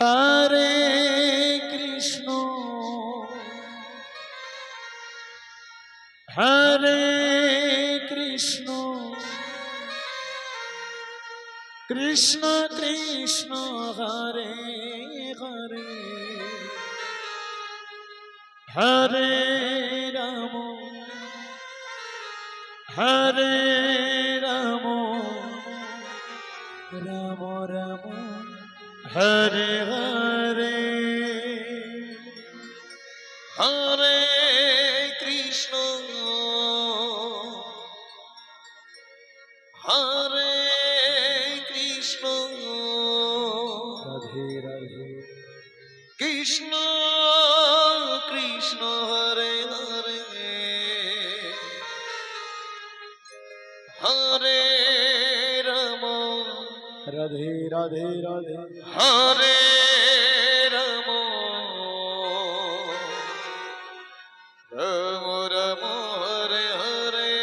হরে Krishna হরে Krishna Krishna Krishna Hare Hare Hare Ram হরে Ram Ram Ram Hare Hare Hare Krishna হরে Krishna Radhe Radhe Krishna Krishna Hare Hare Hare Ram Radhe Radhe Radhe হরে Ram Ram Ram Hare Hare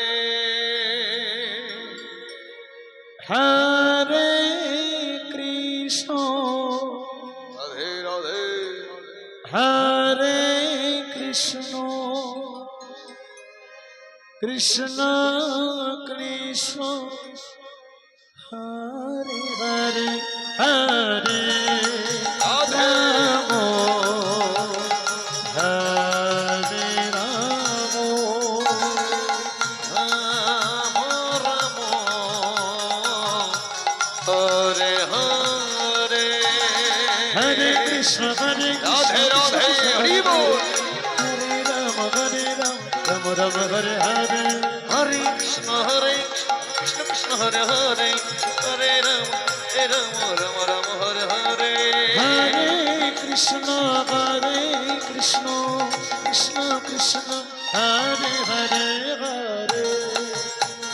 Hare Krishna Radhe Radhe হরে Krishna Krishna Krishna Hare Hare Hare Ram হরে Ram Ram Ram Hare Hare Hare Krishna হরে Radhe Radhe Hari বল হরে Ram Ram Ram Hare Hare Hare Krishna Krishna Hare Hare Hare Ram Ram Ram Hare Hare Hare Krishna Krishna Krishna Hare Hare Hare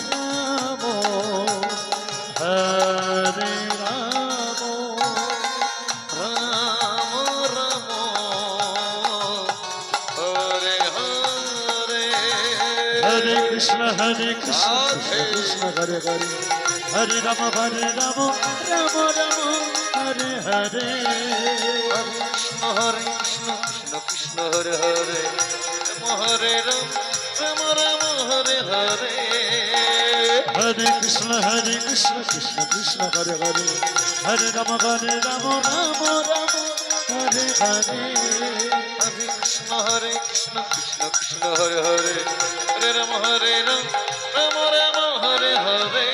Ram হরে Ram Ram Ram Hare Hare Hare Krishna Krishna Hare Hare Hare Ram Ram Ram Hare Hare Hare Krishna Krishna Hare Hare Hare Ram Ram Hare Hare Hare Krishna Krishna Krishna Hare Hare Hare Ram Ram Ram Hare Hare Hare Krishna Krishna Krishna Hare Hare Hare Ram Ram Ram Hare Hare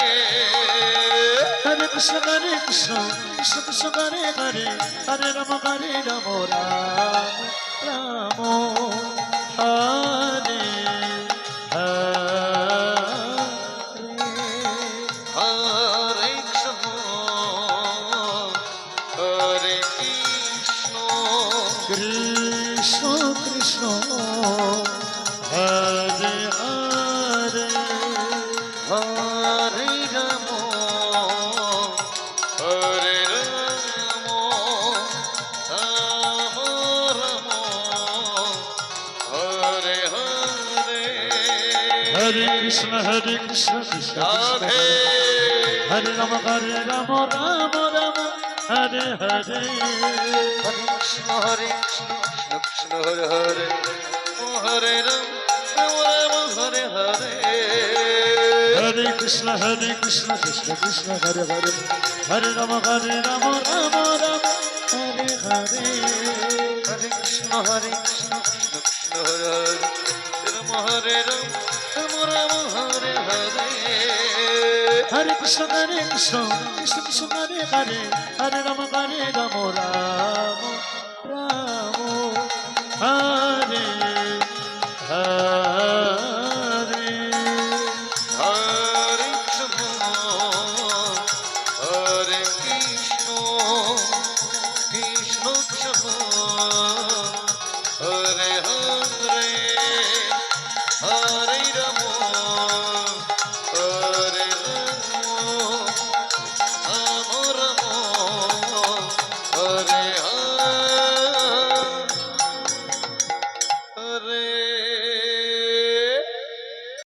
Hare Krishna Krishna Krishna Hare Hare Hare Ram Ram Ram Hare Hare Krishna হরে Krishna Krishna Krishna Hare Hare Hare Ram হরে Ram Ram Ram Hare Hare Hare Krishna Krishna Radhe হরে Ram Ram Ram Hare Hare Hare Krishna Krishna Hare Hare Hare Ram Ram Hare Hare Hare Krishna Krishna Krishna Hare Hare Hare Ram Ram Ram Hare Hare Hare Krishna Krishna Hare Hare Ram হরে Ram Ram Hare Hare Hare Krishna Krishna Krishna Hare Hare Hare Ram Ram Ram Hare Hare